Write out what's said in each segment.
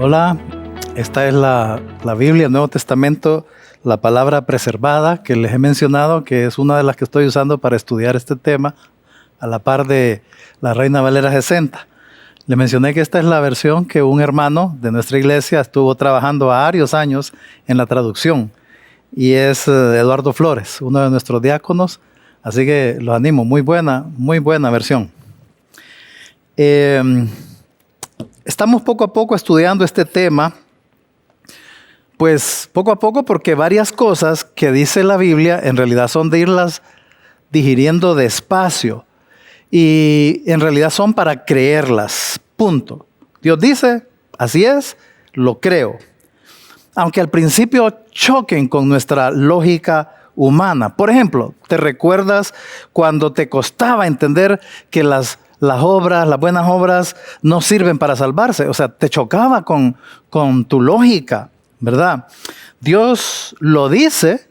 Hola, esta es la Biblia, el Nuevo Testamento, la palabra preservada que les he mencionado, que es una de las que estoy usando para estudiar este tema, a la par de la Reina Valera 60. Le mencioné que esta es la versión que un hermano de nuestra iglesia estuvo trabajando varios años en la traducción, y es Eduardo Flores, uno de nuestros diáconos, así que los animo, muy buena versión. Estamos poco a poco estudiando este tema, pues poco a poco, porque varias cosas que dice la Biblia en realidad son de irlas digiriendo despacio y en realidad son para creerlas, punto. Dios dice, así es, lo creo. Aunque al principio choquen con nuestra lógica humana. Por ejemplo, ¿te recuerdas cuando te costaba entender que las buenas obras no sirven para salvarse? O sea, te chocaba con tu lógica, ¿verdad? Dios lo dice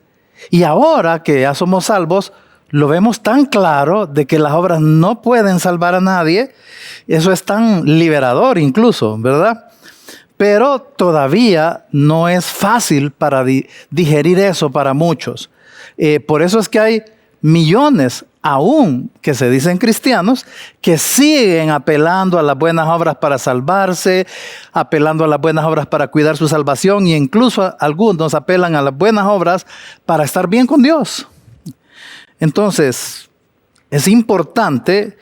y ahora que ya somos salvos, lo vemos tan claro de que las obras no pueden salvar a nadie. Eso es tan liberador incluso, ¿verdad? Pero todavía no es fácil para digerir eso para muchos. Por eso es que hay millones aún que se dicen cristianos que siguen apelando a las buenas obras para salvarse, apelando a las buenas obras para cuidar su salvación, e incluso algunos apelan a las buenas obras para estar bien con Dios. Entonces, es importante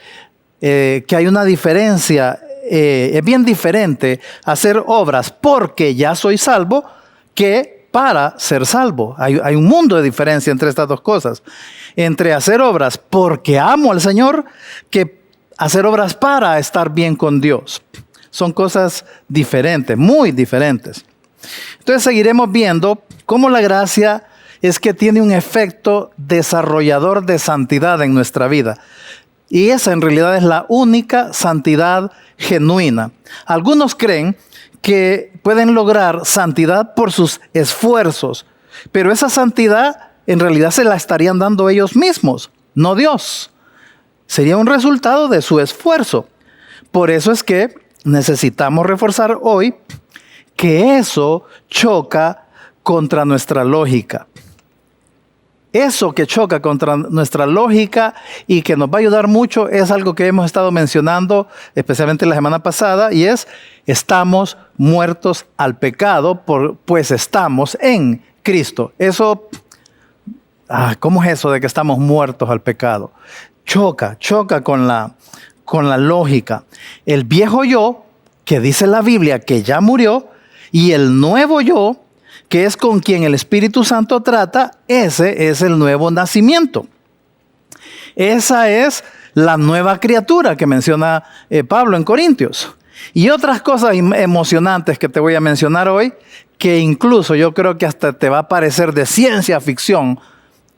que hay una diferencia. Es bien diferente hacer obras porque ya soy salvo que para ser salvo. Hay un mundo de diferencia entre estas dos cosas. Entre hacer obras porque amo al Señor que hacer obras para estar bien con Dios. Son cosas diferentes, muy diferentes. Entonces seguiremos viendo cómo la gracia es que tiene un efecto desarrollador de santidad en nuestra vida. Y esa en realidad es la única santidad genuina. Algunos creen que pueden lograr santidad por sus esfuerzos, pero esa santidad en realidad se la estarían dando ellos mismos, no Dios. Sería un resultado de su esfuerzo. Por eso es que necesitamos reforzar hoy que eso choca contra nuestra lógica. Eso que choca contra nuestra lógica y que nos va a ayudar mucho es algo que hemos estado mencionando, especialmente la semana pasada, y es: estamos muertos al pecado, pues estamos en Cristo. Eso, ¿cómo es eso de que estamos muertos al pecado? Choca con la lógica. El viejo yo, que dice la Biblia que ya murió, y el nuevo yo, que es con quien el Espíritu Santo trata, ese es el nuevo nacimiento. Esa es la nueva criatura que menciona Pablo en Corintios. Y otras cosas emocionantes que te voy a mencionar hoy, que incluso yo creo que hasta te va a parecer de ciencia ficción,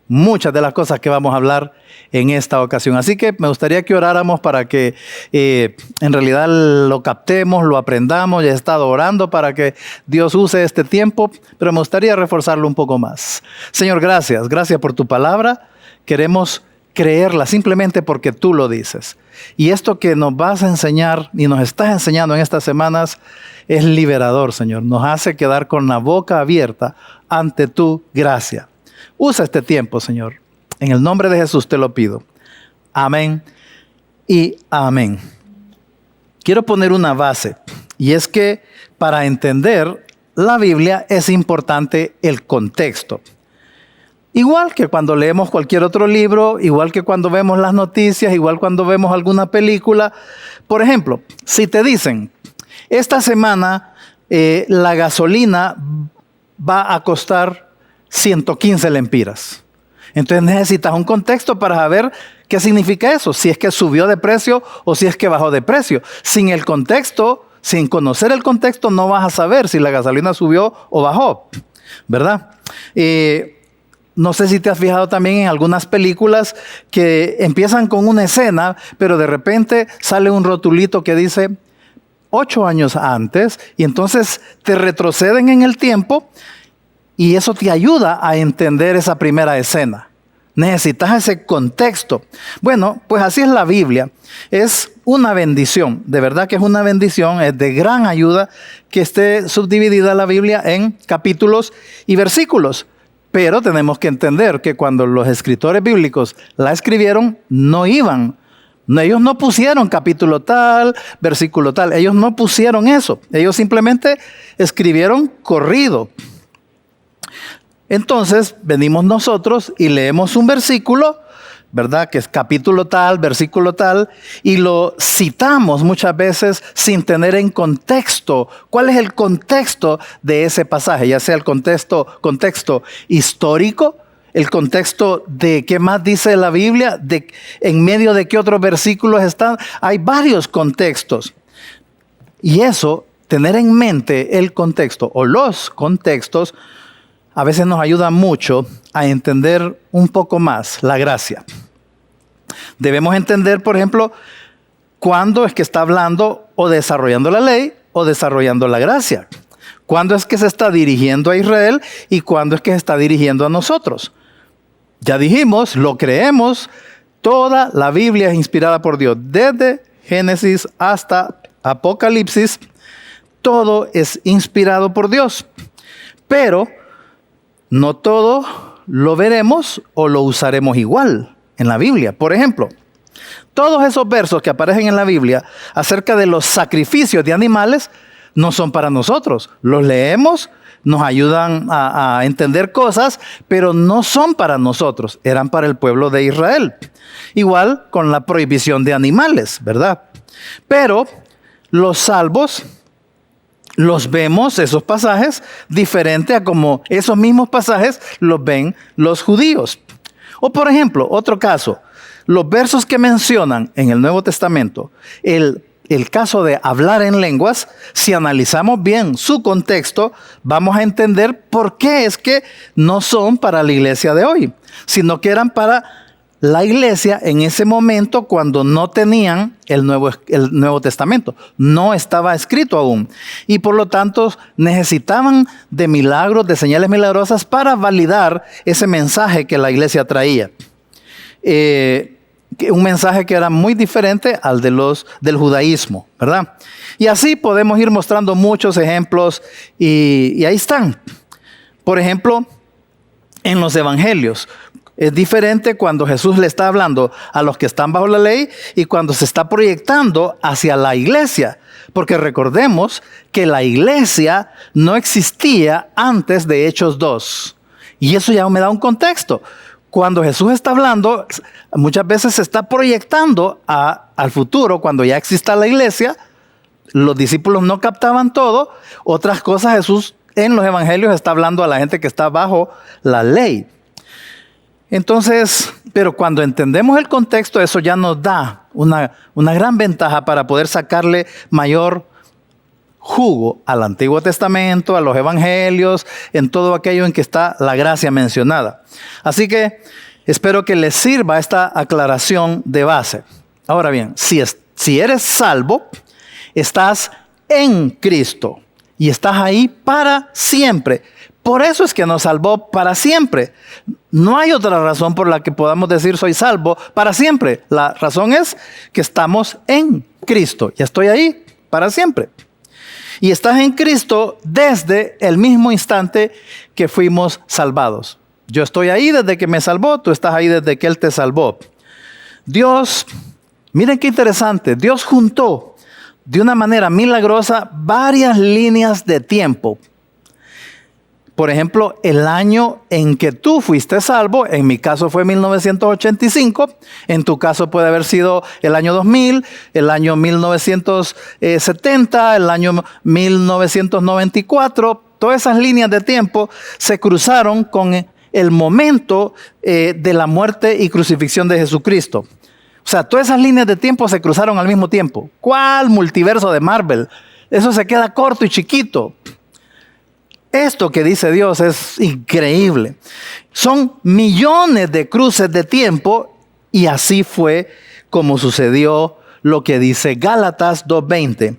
muchas de las cosas que vamos a hablar en esta ocasión. Así que me gustaría que oráramos para que en realidad lo captemos, lo aprendamos. Ya he estado orando para que Dios use este tiempo, pero me gustaría reforzarlo un poco más. Señor, gracias por tu palabra. Queremos creerla simplemente porque tú lo dices. Y esto que nos vas a enseñar y nos estás enseñando en estas semanas es liberador, Señor. Nos hace quedar con la boca abierta ante tu gracia. Usa este tiempo, Señor. En el nombre de Jesús te lo pido. Amén y amén. Quiero poner una base, y es que para entender la Biblia es importante el contexto. Igual que cuando leemos cualquier otro libro, igual que cuando vemos las noticias, igual cuando vemos alguna película. Por ejemplo, si te dicen, esta semana la gasolina va a costar 115 lempiras. Entonces necesitas un contexto para saber qué significa eso, si es que subió de precio o si es que bajó de precio. Sin el contexto, sin conocer el contexto, no vas a saber si la gasolina subió o bajó, ¿verdad? No sé si te has fijado también en algunas películas que empiezan con una escena, pero de repente sale un rotulito que dice 8 años antes, y entonces te retroceden en el tiempo. Y eso te ayuda a entender esa primera escena. Necesitas ese contexto. Bueno, pues así es la Biblia. Es una bendición, de verdad que es una bendición, es de gran ayuda que esté subdividida la Biblia en capítulos y versículos. Pero tenemos que entender que cuando los escritores bíblicos la escribieron, ellos no pusieron capítulo tal, versículo tal, ellos no pusieron eso. Ellos simplemente escribieron corrido. Entonces venimos nosotros y leemos un versículo, ¿verdad? Que es capítulo tal, versículo tal, y lo citamos muchas veces sin tener en contexto. ¿Cuál es el contexto de ese pasaje? Ya sea el contexto histórico, el contexto de qué más dice la Biblia, de en medio de qué otros versículos están. Hay varios contextos. Y eso, tener en mente el contexto o los contextos, a veces nos ayuda mucho a entender un poco más la gracia. Debemos entender, por ejemplo, cuándo es que está hablando o desarrollando la ley o desarrollando la gracia. Cuándo es que se está dirigiendo a Israel y cuándo es que se está dirigiendo a nosotros. Ya dijimos, lo creemos, toda la Biblia es inspirada por Dios. Desde Génesis hasta Apocalipsis, todo es inspirado por Dios. Pero no todo lo veremos o lo usaremos igual en la Biblia. Por ejemplo, todos esos versos que aparecen en la Biblia acerca de los sacrificios de animales no son para nosotros. Los leemos, nos ayudan a entender cosas, pero no son para nosotros. Eran para el pueblo de Israel. Igual con la prohibición de animales, ¿verdad? Pero los salvos los vemos, esos pasajes, diferente a como esos mismos pasajes los ven los judíos. O por ejemplo, otro caso, los versos que mencionan en el Nuevo Testamento, el caso de hablar en lenguas, si analizamos bien su contexto, vamos a entender por qué es que no son para la iglesia de hoy, sino que eran para la iglesia en ese momento cuando no tenían el Nuevo Testamento. No estaba escrito aún. Y por lo tanto necesitaban de milagros, de señales milagrosas para validar ese mensaje que la iglesia traía. Un mensaje que era muy diferente al del judaísmo, ¿verdad? Y así podemos ir mostrando muchos ejemplos y ahí están. Por ejemplo, en los evangelios. Es diferente cuando Jesús le está hablando a los que están bajo la ley y cuando se está proyectando hacia la iglesia. Porque recordemos que la iglesia no existía antes de Hechos 2. Y eso ya me da un contexto. Cuando Jesús está hablando, muchas veces se está proyectando al futuro, cuando ya exista la iglesia. Los discípulos no captaban todo. Otras cosas Jesús en los evangelios está hablando a la gente que está bajo la ley. Entonces, pero cuando entendemos el contexto, eso ya nos da una gran ventaja para poder sacarle mayor jugo al Antiguo Testamento, a los evangelios, en todo aquello en que está la gracia mencionada. Así que espero que les sirva esta aclaración de base. Ahora bien, si eres salvo, estás en Cristo y estás ahí para siempre. Por eso es que nos salvó para siempre. No hay otra razón por la que podamos decir soy salvo para siempre. La razón es que estamos en Cristo. Ya estoy ahí para siempre. Y estás en Cristo desde el mismo instante que fuimos salvados. Yo estoy ahí desde que me salvó, tú estás ahí desde que Él te salvó. Dios, miren qué interesante, Dios juntó de una manera milagrosa varias líneas de tiempo. Por ejemplo, el año en que tú fuiste salvo, en mi caso fue 1985, en tu caso puede haber sido el año 2000, el año 1970, el año 1994. Todas esas líneas de tiempo se cruzaron con el momento de la muerte y crucifixión de Jesucristo. O sea, todas esas líneas de tiempo se cruzaron al mismo tiempo. ¿Cuál multiverso de Marvel? Eso se queda corto y chiquito. Esto que dice Dios es increíble. Son millones de cruces de tiempo y así fue como sucedió lo que dice Gálatas 2:20.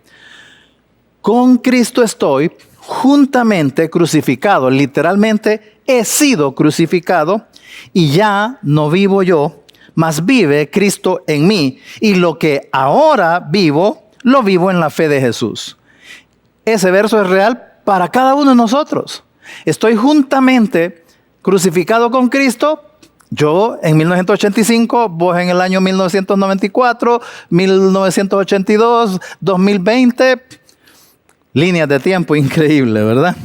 Con Cristo estoy juntamente crucificado. Literalmente he sido crucificado Y ya no vivo yo, mas vive Cristo en mí. Y lo que ahora vivo, lo vivo en la fe de Jesús. Ese verso es real para cada uno de nosotros. Estoy juntamente crucificado con Cristo. Yo en 1985, vos en el año 1994, 1982, 2020. Líneas de tiempo increíble, ¿verdad?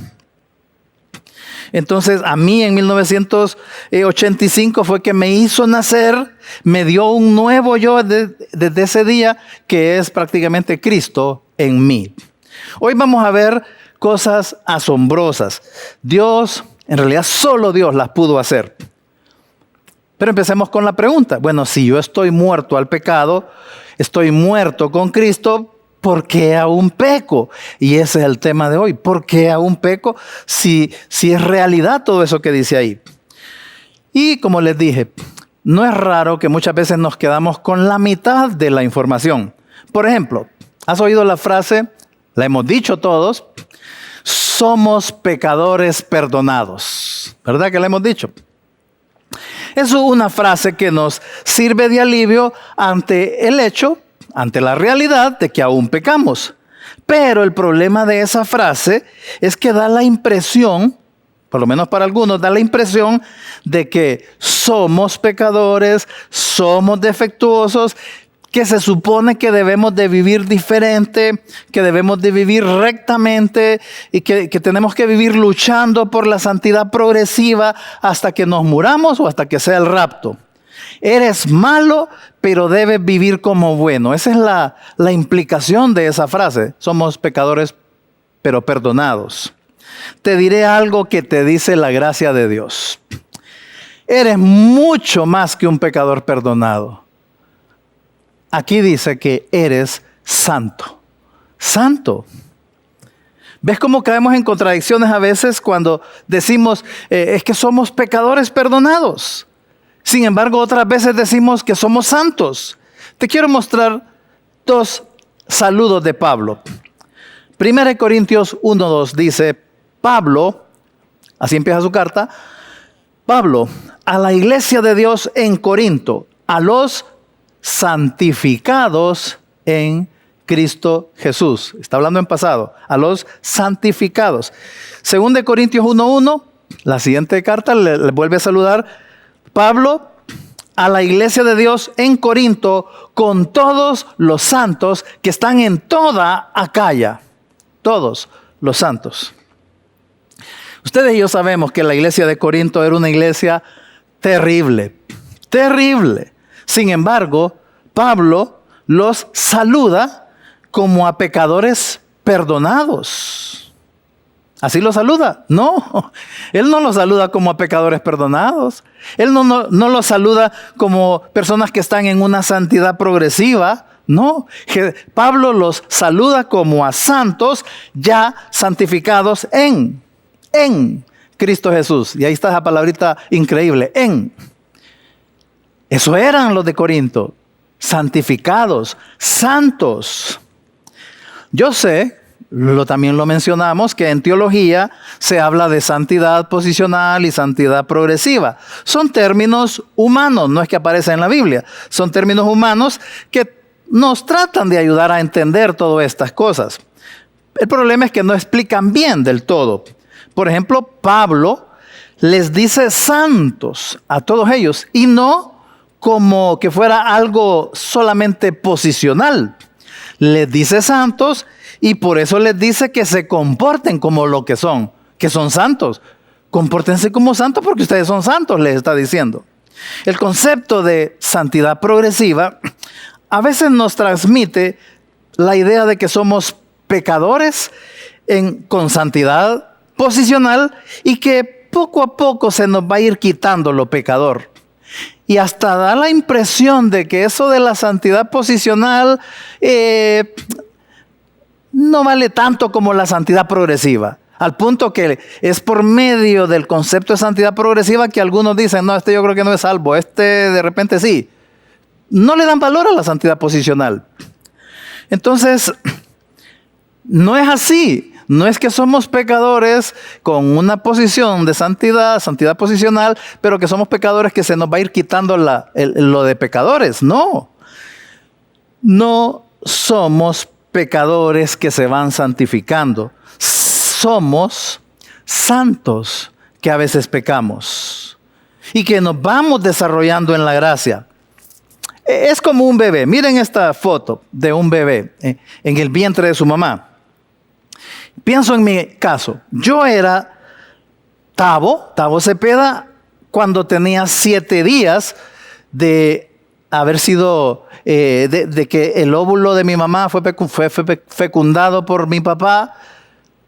Entonces, a mí en 1985 fue que me hizo nacer, me dio un nuevo yo desde ese día, que es prácticamente Cristo en mí. Hoy vamos a ver cosas asombrosas. Dios, en realidad solo Dios las pudo hacer. Pero empecemos con la pregunta. Bueno, si yo estoy muerto al pecado, estoy muerto con Cristo, ¿por qué aún peco? Y ese es el tema de hoy. ¿Por qué aún peco si es realidad todo eso que dice ahí? Y como les dije, no es raro que muchas veces nos quedamos con la mitad de la información. Por ejemplo, ¿has oído la frase? La hemos dicho todos. Somos pecadores perdonados. ¿Verdad que la hemos dicho? Es una frase que nos sirve de alivio ante el hecho, ante la realidad de que aún pecamos. Pero el problema de esa frase es que da la impresión, por lo menos para algunos, da la impresión de que somos pecadores, somos defectuosos, que se supone que debemos de vivir diferente, que debemos de vivir rectamente y que tenemos que vivir luchando por la santidad progresiva hasta que nos muramos o hasta que sea el rapto. Eres malo, pero debes vivir como bueno. Esa es la implicación de esa frase. Somos pecadores, pero perdonados. Te diré algo que te dice la gracia de Dios. Eres mucho más que un pecador perdonado. Aquí dice que eres santo. Santo. ¿Ves cómo caemos en contradicciones a veces cuando decimos es que somos pecadores perdonados? Sin embargo, otras veces decimos que somos santos. Te quiero mostrar dos saludos de Pablo. 1 Corintios 1:2 dice, Pablo, así empieza su carta, Pablo, a la iglesia de Dios en Corinto, a los santificados en Cristo Jesús. Está hablando en pasado. A los santificados. 2 Corintios 1:1, la siguiente carta le vuelve a saludar Pablo a la iglesia de Dios en Corinto con todos los santos que están en toda Acaya. Todos los santos. Ustedes y yo sabemos que la iglesia de Corinto era una iglesia terrible. Terrible. Sin embargo, Pablo los saluda como a pecadores perdonados. ¿Así los saluda? No, él no los saluda como a pecadores perdonados. Él no los saluda como personas que están en una santidad progresiva. No, Pablo los saluda como a santos ya santificados en Cristo Jesús. Y ahí está esa palabrita increíble, en. Eso eran los de Corinto, santificados, santos. Yo sé, también lo mencionamos, que en teología se habla de santidad posicional y santidad progresiva. Son términos humanos, no es que aparecen en la Biblia. Son términos humanos que nos tratan de ayudar a entender todas estas cosas. El problema es que no explican bien del todo. Por ejemplo, Pablo les dice santos a todos ellos y no como que fuera algo solamente posicional. Les dice santos y por eso les dice que se comporten como lo que son santos. Compórtense como santos porque ustedes son santos, les está diciendo. El concepto de santidad progresiva a veces nos transmite la idea de que somos pecadores con santidad posicional y que poco a poco se nos va a ir quitando lo pecador. Y hasta da la impresión de que eso de la santidad posicional no vale tanto como la santidad progresiva. Al punto que es por medio del concepto de santidad progresiva que algunos dicen, no, yo creo que no es salvo, de repente sí. No le dan valor a la santidad posicional. Entonces, no es así. No es que somos pecadores con una posición de santidad, santidad posicional, pero que somos pecadores que se nos va a ir quitando lo de pecadores. No. No somos pecadores que se van santificando. Somos santos que a veces pecamos y que nos vamos desarrollando en la gracia. Es como un bebé. Miren esta foto de un bebé en el vientre de su mamá. Pienso en mi caso. Yo era Tavo Cepeda, cuando tenía 7 días de haber sido, de que el óvulo de mi mamá fue fecundado por mi papá.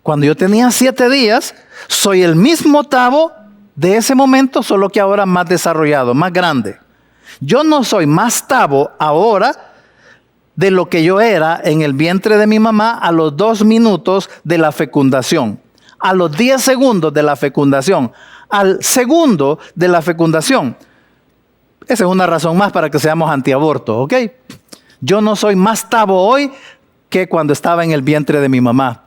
Cuando yo tenía 7 días, soy el mismo Tavo de ese momento, solo que ahora más desarrollado, más grande. Yo no soy más Tavo ahora de lo que yo era en el vientre de mi mamá a los 2 minutos de la fecundación, a los 10 segundos de la fecundación, al segundo de la fecundación. Esa es una razón más para que seamos antiaborto, ¿ok? Yo no soy más Tavo hoy que cuando estaba en el vientre de mi mamá.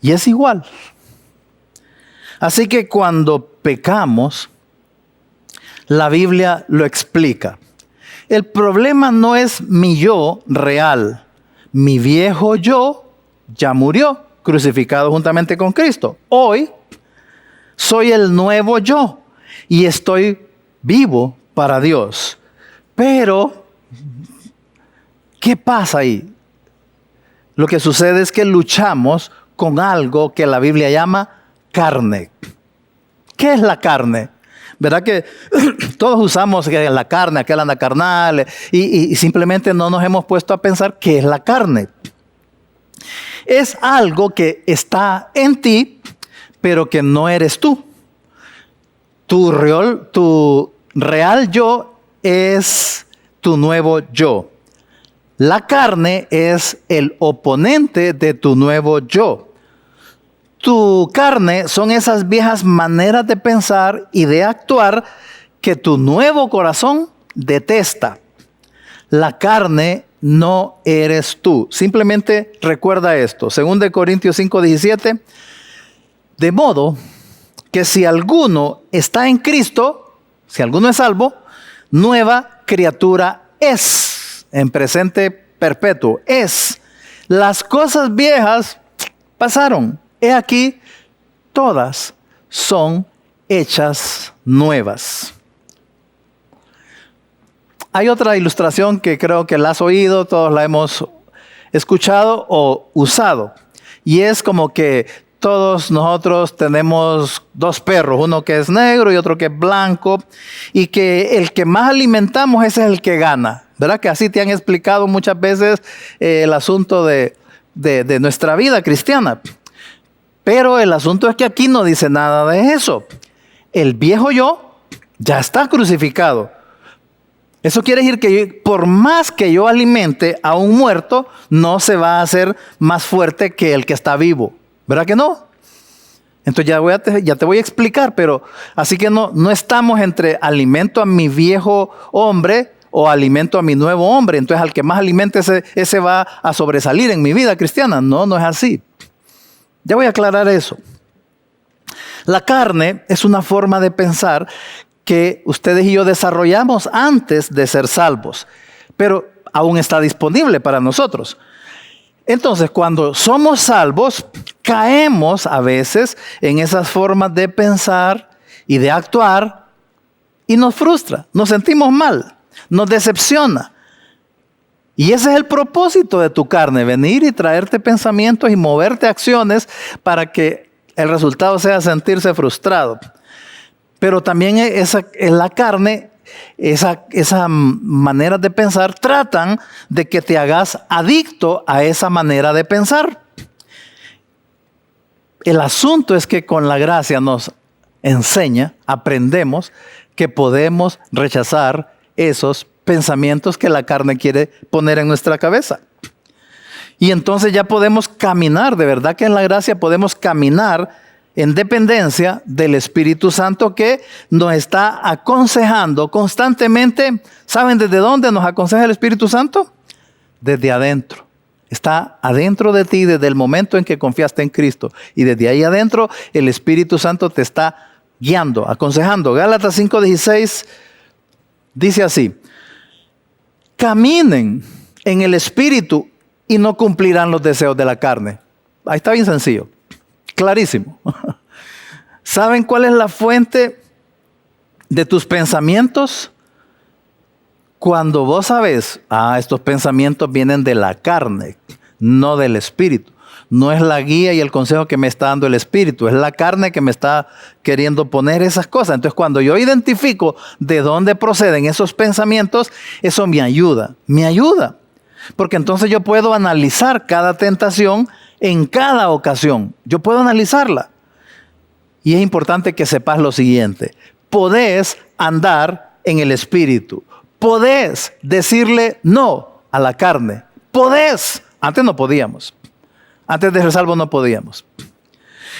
Y es igual. Así que cuando pecamos, la Biblia lo explica. El problema no es mi yo real. Mi viejo yo ya murió, crucificado juntamente con Cristo. Hoy soy el nuevo yo y estoy vivo para Dios. Pero, ¿qué pasa ahí? Lo que sucede es que luchamos con algo que la Biblia llama carne. ¿Qué es la carne? ¿Verdad que todos usamos la carne, aquel anda carnal, y simplemente no nos hemos puesto a pensar qué es la carne? Es algo que está en ti, pero que no eres tú. Tu real yo es tu nuevo yo. La carne es el oponente de tu nuevo yo. Tu carne son esas viejas maneras de pensar y de actuar que tu nuevo corazón detesta. La carne no eres tú. Simplemente recuerda esto. 2 Corintios 5:17. De modo que si alguno está en Cristo, si alguno es salvo, nueva criatura es. En presente perpetuo. Es. Las cosas viejas pasaron. He aquí, todas son hechas nuevas. Hay otra ilustración que creo que la has oído, todos la hemos escuchado o usado. Y es como que todos nosotros tenemos 2 perros, uno que es negro y otro que es blanco. Y que el que más alimentamos ese es el que gana. ¿Verdad que así te han explicado muchas veces el asunto de nuestra vida cristiana? Pero el asunto es que aquí no dice nada de eso. El viejo yo ya está crucificado. Eso quiere decir que por más que yo alimente a un muerto, no se va a hacer más fuerte que el que está vivo. ¿Verdad que no? Entonces ya te voy a explicar, pero así que no estamos entre alimento a mi viejo hombre o alimento a mi nuevo hombre. Entonces al que más alimente ese va a sobresalir en mi vida cristiana. No es así. Ya voy a aclarar eso. La carne es una forma de pensar que ustedes y yo desarrollamos antes de ser salvos, pero aún está disponible para nosotros. Entonces, cuando somos salvos, caemos a veces en esas formas de pensar y de actuar y nos frustra, nos sentimos mal, nos decepciona. Y ese es el propósito de tu carne, venir y traerte pensamientos y moverte acciones para que el resultado sea sentirse frustrado. Pero también la carne, esa manera de pensar, tratan de que te hagas adicto a esa manera de pensar. El asunto es que con la gracia nos enseña, aprendemos que podemos rechazar esos pensamientos que la carne quiere poner en nuestra cabeza. Y entonces ya podemos caminar, de verdad que en la gracia podemos caminar en dependencia del Espíritu Santo que nos está aconsejando constantemente. ¿Saben desde dónde nos aconseja el Espíritu Santo? Desde adentro. Está adentro de ti desde el momento en que confiaste en Cristo. Y desde ahí adentro el Espíritu Santo te está guiando, aconsejando. Gálatas 5:16 dice así: caminen en el Espíritu y no cumplirán los deseos de la carne. Ahí está bien sencillo, clarísimo. ¿Saben cuál es la fuente de tus pensamientos? Cuando vos sabes, estos pensamientos vienen de la carne, no del Espíritu. No es la guía y el consejo que me está dando el Espíritu, es la carne que me está queriendo poner esas cosas. Entonces, cuando yo identifico de dónde proceden esos pensamientos, eso me ayuda. Porque entonces yo puedo analizar cada tentación en cada ocasión. Yo puedo analizarla. Y es importante que sepas lo siguiente: podés andar en el Espíritu. Podés decirle no a la carne. Podés. Antes no podíamos. Antes de ser salvo no podíamos.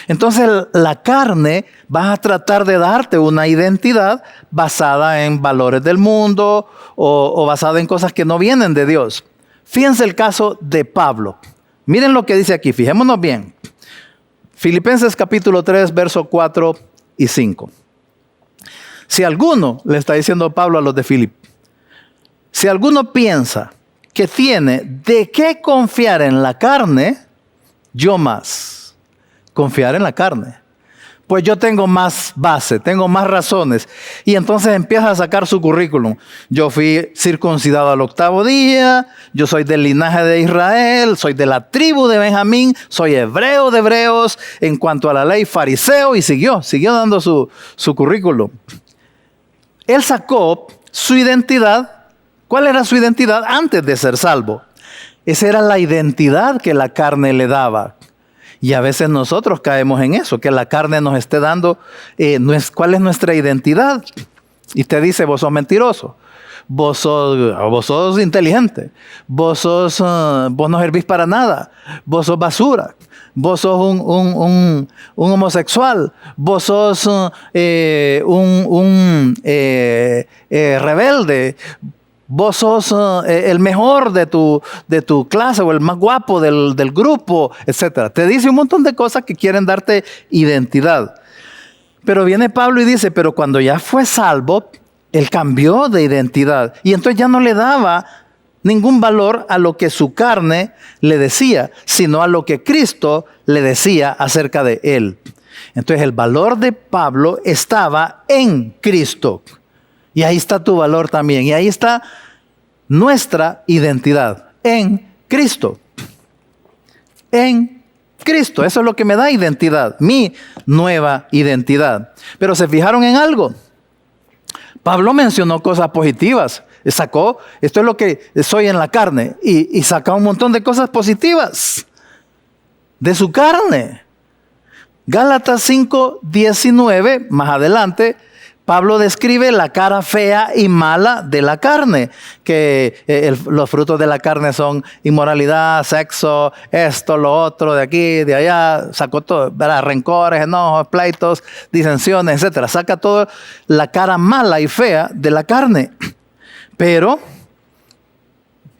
Entonces la carne va a tratar de darte una identidad basada en valores del mundo o basada en cosas que no vienen de Dios. Fíjense el caso de Pablo. Miren lo que dice aquí, fijémonos bien. Filipenses capítulo 3, versos 4 y 5. Si alguno, le está diciendo Pablo a los de Filip, si alguno piensa que tiene de qué confiar en la carne, yo más. Confiar en la carne. Pues yo tengo más base, tengo más razones. Y entonces empieza a sacar su currículum. Yo fui circuncidado al 8º día, yo soy del linaje de Israel, soy de la tribu de Benjamín, soy hebreo de hebreos, en cuanto a la ley fariseo, y siguió dando su currículum. Él sacó su identidad. ¿Cuál era su identidad antes de ser salvo? Esa era la identidad que la carne le daba. Y a veces nosotros caemos en eso, que la carne nos esté dando cuál es nuestra identidad. Y te dice, vos sos mentiroso, vos sos inteligente, vos no servís para nada, vos sos basura, vos sos un homosexual, vos sos rebelde. Vos sos el mejor de tu clase o el más guapo del grupo, etc. Te dice un montón de cosas que quieren darte identidad. Pero viene Pablo y dice, pero cuando ya fue salvo, él cambió de identidad. Y entonces ya no le daba ningún valor a lo que su carne le decía, sino a lo que Cristo le decía acerca de él. Entonces el valor de Pablo estaba en Cristo. Y ahí está tu valor también. Y ahí está nuestra identidad. En Cristo. En Cristo. Eso es lo que me da identidad. Mi nueva identidad. Pero ¿se fijaron en algo? Pablo mencionó cosas positivas. Sacó, esto es lo que soy en la carne. Y sacó un montón de cosas positivas. De su carne. Gálatas 5:19, más adelante, Pablo describe la cara fea y mala de la carne, que los frutos de la carne son inmoralidad, sexo, esto, lo otro, de aquí, de allá, sacó todo, ¿verdad? Rencores, enojos, pleitos, disensiones, etc. Saca toda la cara mala y fea de la carne. Pero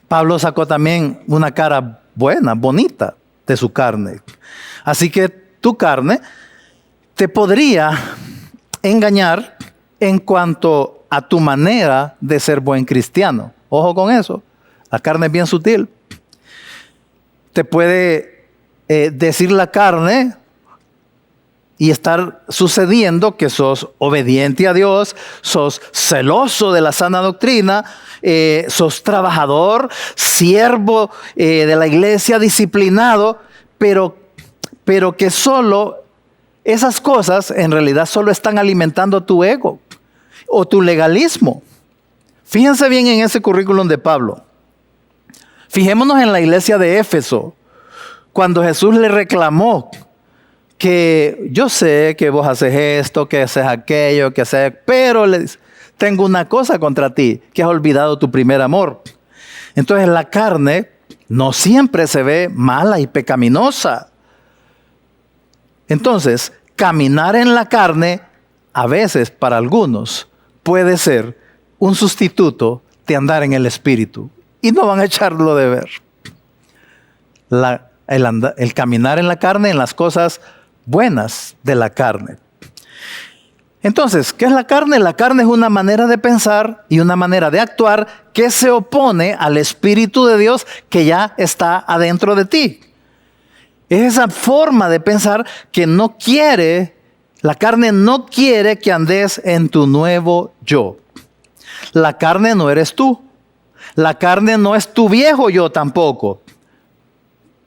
Pablo sacó también una cara buena, bonita de su carne. Así que tu carne te podría engañar en cuanto a tu manera de ser buen cristiano. Ojo con eso. La carne es bien sutil. Te puede decir la carne y estar sucediendo que sos obediente a Dios, sos celoso de la sana doctrina, sos trabajador, siervo de la iglesia, disciplinado, pero que solo esas cosas en realidad solo están alimentando tu ego o tu legalismo. Fíjense bien en ese currículum de Pablo. Fijémonos en la iglesia de Éfeso, cuando Jesús le reclamó que yo sé que vos haces esto, que haces aquello, que haces, pero le dice, tengo una cosa contra ti, que has olvidado tu primer amor. Entonces la carne no siempre se ve mala y pecaminosa. Entonces, caminar en la carne, a veces para algunos, puede ser un sustituto de andar en el Espíritu. Y no van a echarlo de ver. el caminar en la carne, en las cosas buenas de la carne. Entonces, ¿qué es la carne? La carne es una manera de pensar y una manera de actuar que se opone al Espíritu de Dios que ya está adentro de ti. Es esa forma de pensar que no quiere, la carne no quiere que andes en tu nuevo yo. La carne no eres tú. La carne no es tu viejo yo tampoco.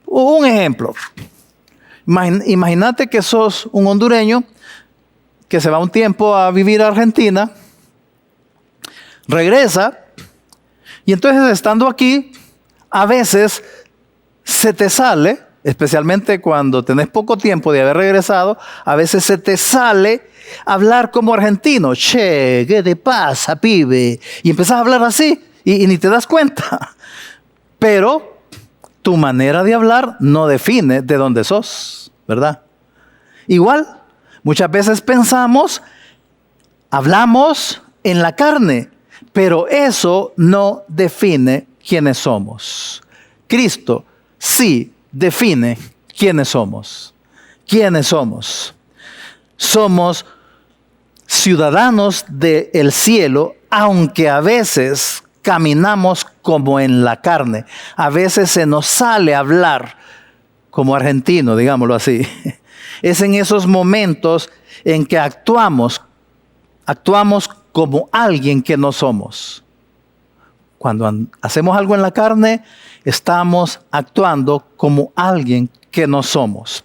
Un ejemplo. Imagínate que sos un hondureño que se va un tiempo a vivir a Argentina, regresa, y entonces estando aquí, a veces se te sale, especialmente cuando tenés poco tiempo de haber regresado, a veces se te sale hablar como argentino. Che, ¿qué te pasa, pibe? Y empezás a hablar así, y ni te das cuenta. Pero tu manera de hablar no define de dónde sos, ¿verdad? Igual, muchas veces pensamos, hablamos en la carne, pero eso no define quiénes somos. Cristo sí define quiénes somos. ¿Quiénes somos? Somos ciudadanos del cielo, aunque a veces caminamos como en la carne. A veces se nos sale hablar como argentino, digámoslo así. Es en esos momentos en que actuamos como alguien que no somos. Cuando hacemos algo en la carne, estamos actuando como alguien que no somos.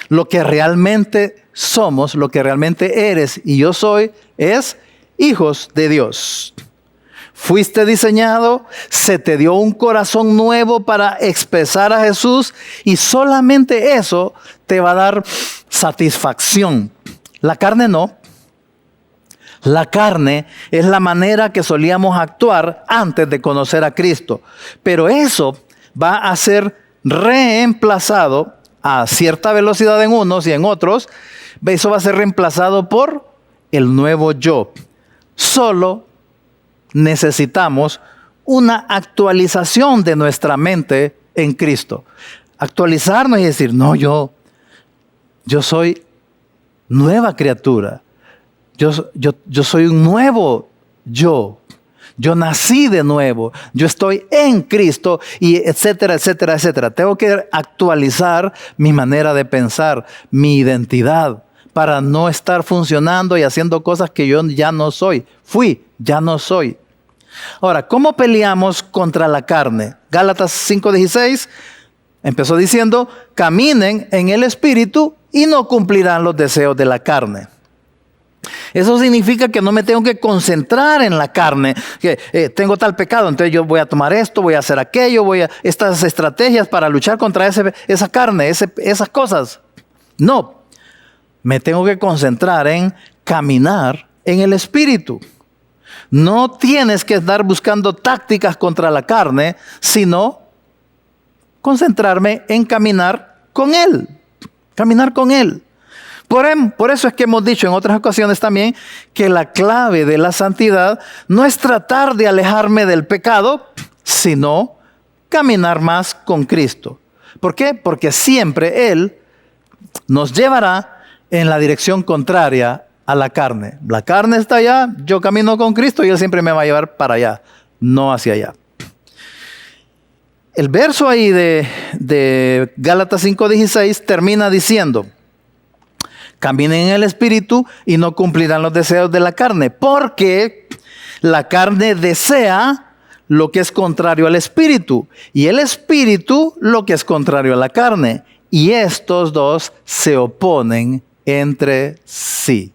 Lo que realmente somos, lo que realmente eres y yo soy, es hijos de Dios. Fuiste diseñado, se te dio un corazón nuevo para expresar a Jesús y solamente eso te va a dar satisfacción. La carne no. La carne es la manera que solíamos actuar antes de conocer a Cristo. Pero eso va a ser reemplazado a cierta velocidad en unos y en otros. Eso va a ser reemplazado por el nuevo yo. Solo necesitamos una actualización de nuestra mente en Cristo. Actualizarnos y decir, no, yo soy nueva criatura. Yo soy un nuevo yo. Yo nací de nuevo. Yo estoy en Cristo y etcétera, etcétera, etcétera. Tengo que actualizar mi manera de pensar, mi identidad, para no estar funcionando y haciendo cosas que yo ya no soy. Ya no soy. Ahora, ¿cómo peleamos contra la carne? Gálatas 5:16 empezó diciendo, caminen en el Espíritu y no cumplirán los deseos de la carne. Eso significa que no me tengo que concentrar en la carne, que tengo tal pecado, entonces yo voy a tomar esto, voy a hacer aquello, estas estrategias para luchar contra esa carne, esas cosas. No, me tengo que concentrar en caminar en el Espíritu. No tienes que estar buscando tácticas contra la carne, sino concentrarme en caminar con Él. Caminar con Él. Por eso es que hemos dicho en otras ocasiones también que la clave de la santidad no es tratar de alejarme del pecado, sino caminar más con Cristo. ¿Por qué? Porque siempre Él nos llevará en la dirección contraria a la carne. La carne está allá, yo camino con Cristo y Él siempre me va a llevar para allá, no hacia allá. El verso ahí de Gálatas 5:16 termina diciendo, caminen en el Espíritu y no cumplirán los deseos de la carne, porque la carne desea lo que es contrario al Espíritu y el Espíritu lo que es contrario a la carne. Y estos dos se oponen entre sí.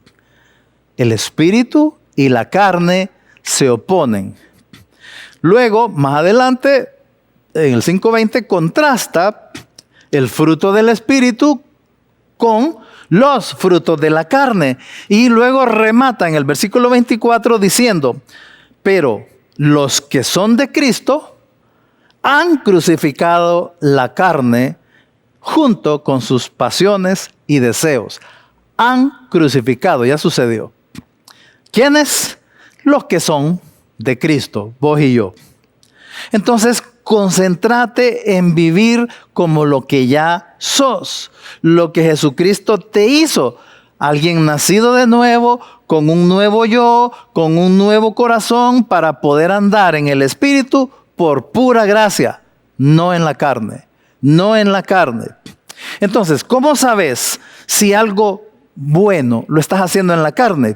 El Espíritu y la carne se oponen. Luego, más adelante, en el 5:20, contrasta el fruto del Espíritu con los frutos de la carne. Y luego remata en el versículo 24 diciendo, pero los que son de Cristo han crucificado la carne junto con sus pasiones y deseos. Han crucificado, ya sucedió. ¿Quiénes? Los que son de Cristo, vos y yo. Entonces, concéntrate en vivir como lo que ya sos, lo que Jesucristo te hizo. Alguien nacido de nuevo, con un nuevo yo, con un nuevo corazón para poder andar en el Espíritu por pura gracia, no en la carne, no en la carne. Entonces, ¿cómo sabes si algo bueno lo estás haciendo en la carne?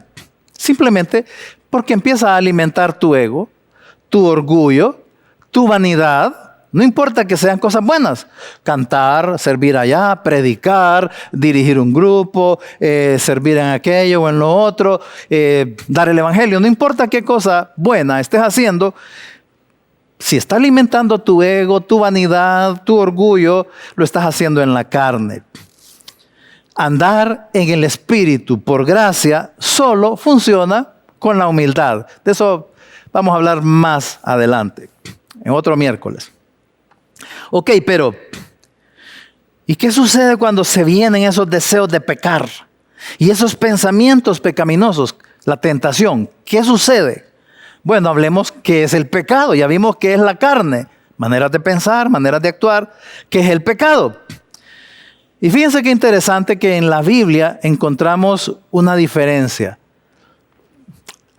Simplemente porque empieza a alimentar tu ego, tu orgullo, tu vanidad. No importa que sean cosas buenas. Cantar, servir allá, predicar, dirigir un grupo, servir en aquello o en lo otro, dar el evangelio. No importa qué cosa buena estés haciendo. Si está alimentando tu ego, tu vanidad, tu orgullo, lo estás haciendo en la carne. Andar en el Espíritu por gracia solo funciona con la humildad. De eso vamos a hablar más adelante, en otro miércoles. Ok, pero ¿y qué sucede cuando se vienen esos deseos de pecar? Y esos pensamientos pecaminosos, la tentación, ¿qué sucede? Bueno, hablemos qué es el pecado. Ya vimos qué es la carne, maneras de pensar, maneras de actuar. ¿Qué es el pecado? Y fíjense qué interesante que en la Biblia encontramos una diferencia.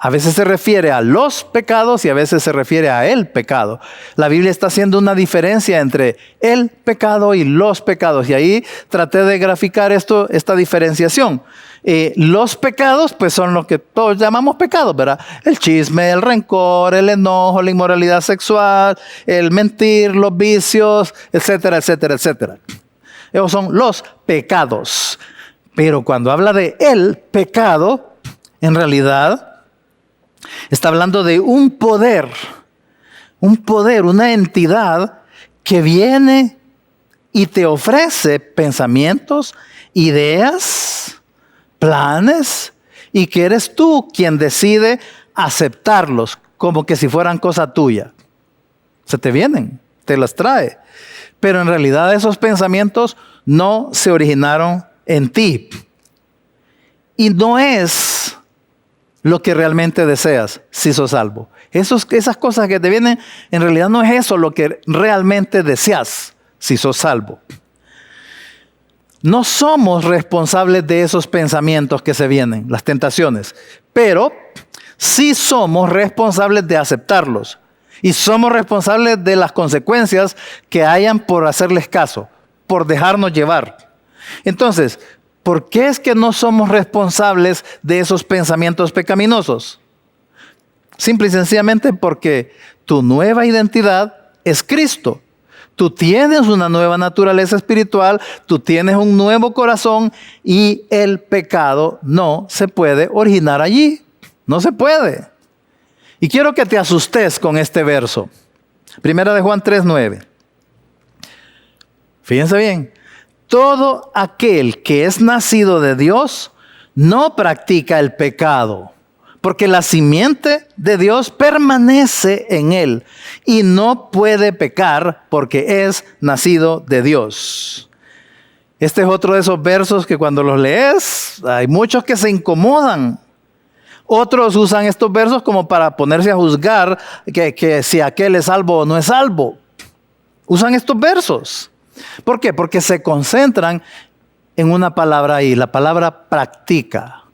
A veces se refiere a los pecados y a veces se refiere a el pecado. La Biblia está haciendo una diferencia entre el pecado y los pecados. Y ahí traté de graficar esta diferenciación. Los pecados, pues son lo que todos llamamos pecados, ¿verdad? El chisme, el rencor, el enojo, la inmoralidad sexual, el mentir, los vicios, etcétera, etcétera, etcétera. Esos son los pecados. Pero cuando habla de el pecado, en realidad está hablando de un poder, una entidad que viene y te ofrece pensamientos, ideas, planes, y que eres tú quien decide aceptarlos como que si fueran cosa tuya. Se te vienen, te las trae. Pero en realidad esos pensamientos no se originaron en ti. Y no es lo que realmente deseas si sos salvo. Esas cosas que te vienen, en realidad no es eso lo que realmente deseas si sos salvo. No somos responsables de esos pensamientos que se vienen, las tentaciones, pero sí somos responsables de aceptarlos. Y somos responsables de las consecuencias que hayan por hacerles caso, por dejarnos llevar. Entonces, ¿por qué es que no somos responsables de esos pensamientos pecaminosos? Simple y sencillamente porque tu nueva identidad es Cristo. Tú tienes una nueva naturaleza espiritual, tú tienes un nuevo corazón y el pecado no se puede originar allí. No se puede. Y quiero que te asustes con este verso. Primera de Juan 3:9. Fíjense bien. Todo aquel que es nacido de Dios no practica el pecado, porque la simiente de Dios permanece en él y no puede pecar porque es nacido de Dios. Este es otro de esos versos que cuando los lees, hay muchos que se incomodan. Otros usan estos versos como para ponerse a juzgar que si aquel es salvo o no es salvo. Usan estos versos. ¿Por qué? Porque se concentran en una palabra ahí, la palabra practica,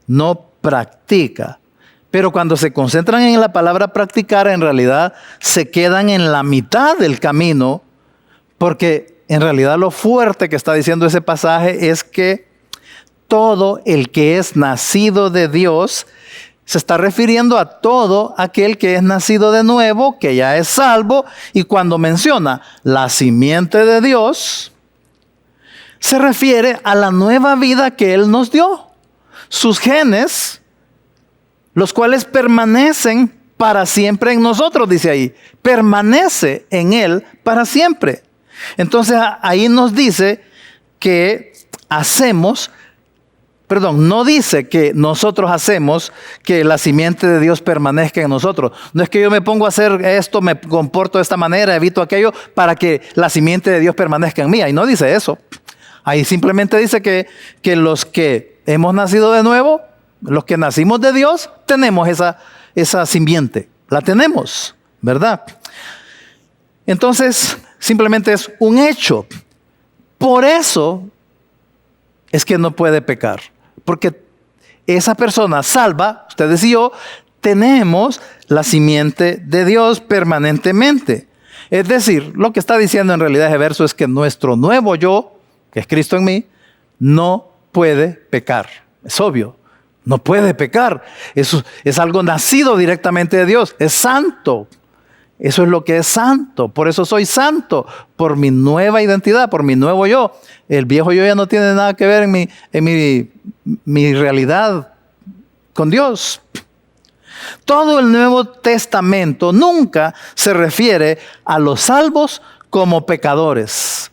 no practica. Pero cuando se concentran en la palabra practicar, en realidad se quedan en la mitad del camino, porque en realidad lo fuerte que está diciendo ese pasaje es que todo el que es nacido de Dios se está refiriendo a todo aquel que es nacido de nuevo, que ya es salvo, y cuando menciona la simiente de Dios, se refiere a la nueva vida que Él nos dio. Sus genes, los cuales permanecen para siempre en nosotros, dice ahí. Permanece en Él para siempre. Entonces ahí nos dice que no dice que nosotros hacemos que la simiente de Dios permanezca en nosotros. No es que yo me pongo a hacer esto, me comporto de esta manera, evito aquello para que la simiente de Dios permanezca en mí. Ahí no dice eso. Ahí simplemente dice que los que hemos nacido de nuevo, los que nacimos de Dios, tenemos esa simiente. La tenemos, ¿verdad? Entonces, simplemente es un hecho. Por eso es que no puede pecar. Porque esa persona salva, ustedes y yo, tenemos la simiente de Dios permanentemente. Es decir, lo que está diciendo en realidad ese verso es que nuestro nuevo yo, que es Cristo en mí, no puede pecar. Es obvio, no puede pecar. Eso es algo nacido directamente de Dios, es santo. Eso es lo que es santo. Por eso soy santo, por mi nueva identidad, por mi nuevo yo. El viejo yo ya no tiene nada que ver en mi realidad con Dios. Todo el Nuevo Testamento nunca se refiere a los salvos como pecadores.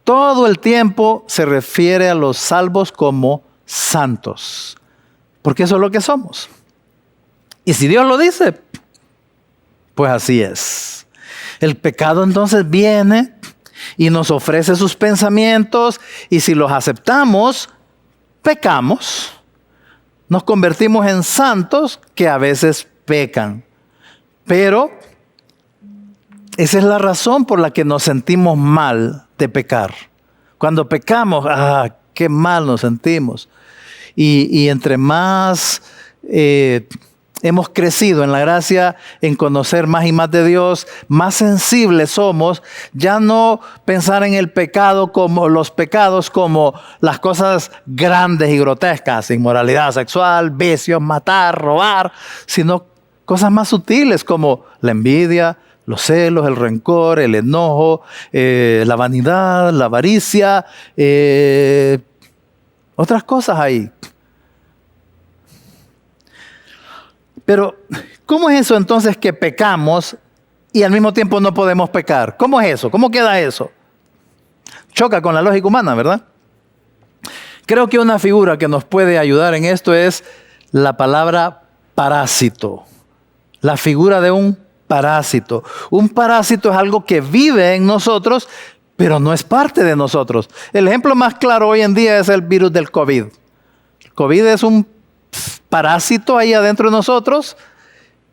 Todo el tiempo se refiere a los salvos como santos. Porque eso es lo que somos. Y si Dios lo dice, pues así es. El pecado entonces viene y nos ofrece sus pensamientos, y si los aceptamos, pecamos. Nos convertimos en santos que a veces pecan. Pero esa es la razón por la que nos sentimos mal de pecar. Cuando pecamos, qué mal nos sentimos. Y entre más hemos crecido en la gracia, en conocer más y más de Dios, más sensibles somos, ya no pensar en el pecado como los pecados, como las cosas grandes y grotescas, inmoralidad sexual, vicios, matar, robar, sino cosas más sutiles como la envidia, los celos, el rencor, el enojo, la vanidad, la avaricia, otras cosas ahí. Pero, ¿cómo es eso entonces que pecamos y al mismo tiempo no podemos pecar? ¿Cómo es eso? ¿Cómo queda eso? Choca con la lógica humana, ¿verdad? Creo que una figura que nos puede ayudar en esto es la palabra parásito. La figura de un parásito. Un parásito es algo que vive en nosotros, pero no es parte de nosotros. El ejemplo más claro hoy en día es el virus del COVID. El COVID es un parásito ahí adentro de nosotros,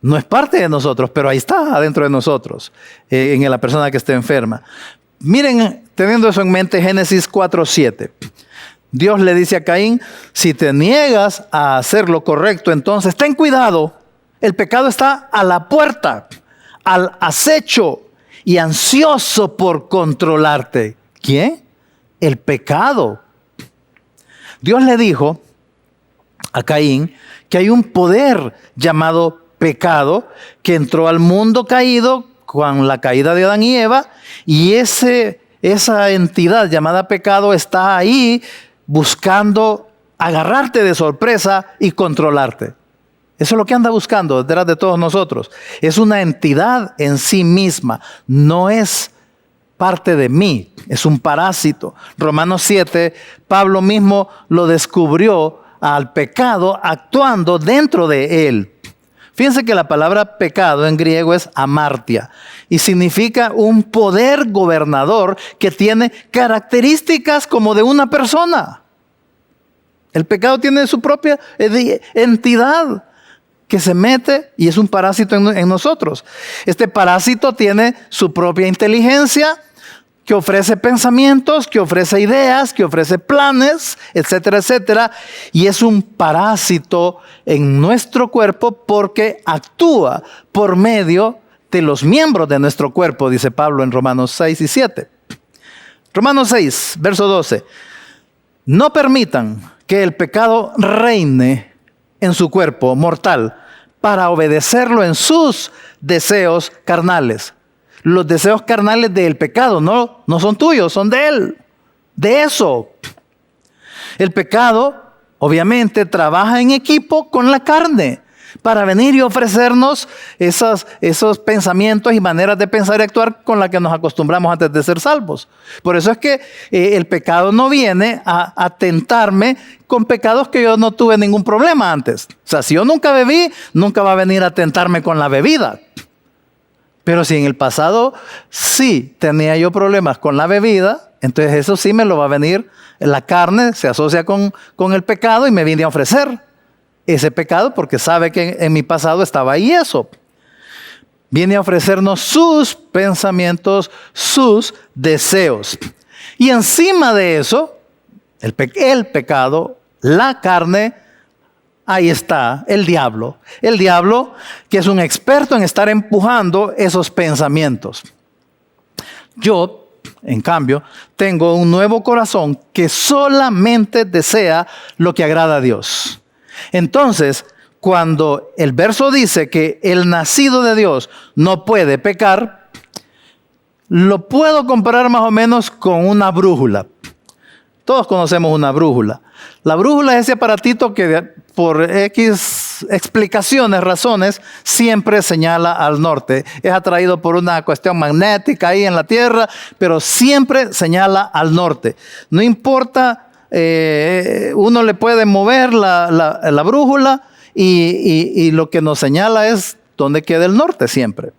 no es parte de nosotros, pero ahí está adentro de nosotros, en la persona que esté enferma. Miren, teniendo eso en mente, Génesis 4:7. Dios le dice a Caín, si te niegas a hacer lo correcto, entonces ten cuidado, el pecado está a la puerta, al acecho y ansioso por controlarte. ¿Quién? El pecado. Dios le dijo a Caín que hay un poder llamado pecado que entró al mundo caído con la caída de Adán y Eva, y esa entidad llamada pecado está ahí buscando agarrarte de sorpresa y controlarte. Eso es lo que anda buscando detrás de todos nosotros. Es una entidad en sí misma, no es parte de mí, es un parásito. Romanos 7, Pablo mismo lo descubrió al pecado actuando dentro de él. Fíjense que la palabra pecado en griego es amartia y significa un poder gobernador que tiene características como de una persona. El pecado tiene su propia entidad que se mete y es un parásito en nosotros. Este parásito tiene su propia inteligencia, que ofrece pensamientos, que ofrece ideas, que ofrece planes, etcétera, etcétera. Y es un parásito en nuestro cuerpo porque actúa por medio de los miembros de nuestro cuerpo, dice Pablo en Romanos 6 y 7. Romanos 6, verso 12. No permitan que el pecado reine en su cuerpo mortal para obedecerlo en sus deseos carnales. Los deseos carnales del pecado no son tuyos, son de él. De eso. El pecado, obviamente, trabaja en equipo con la carne para venir y ofrecernos esos pensamientos y maneras de pensar y actuar con las que nos acostumbramos antes de ser salvos. Por eso es que el pecado no viene a tentarme con pecados que yo no tuve ningún problema antes. O sea, si yo nunca bebí, nunca va a venir a tentarme con la bebida. Pero si en el pasado sí tenía yo problemas con la bebida, entonces eso sí me lo va a venir, la carne se asocia con el pecado y me viene a ofrecer ese pecado porque sabe que en mi pasado estaba ahí eso. Viene a ofrecernos sus pensamientos, sus deseos. Y encima de eso, el pecado, la carne, ahí está el diablo. El diablo que es un experto en estar empujando esos pensamientos. Yo, en cambio, tengo un nuevo corazón que solamente desea lo que agrada a Dios. Entonces, cuando el verso dice que el nacido de Dios no puede pecar, lo puedo comparar más o menos con una brújula. Todos conocemos una brújula. La brújula es ese aparatito que por X explicaciones, razones, siempre señala al norte. Es atraído por una cuestión magnética ahí en la tierra, pero siempre señala al norte. No importa, uno le puede mover la brújula y lo que nos señala es dónde queda el norte siempre.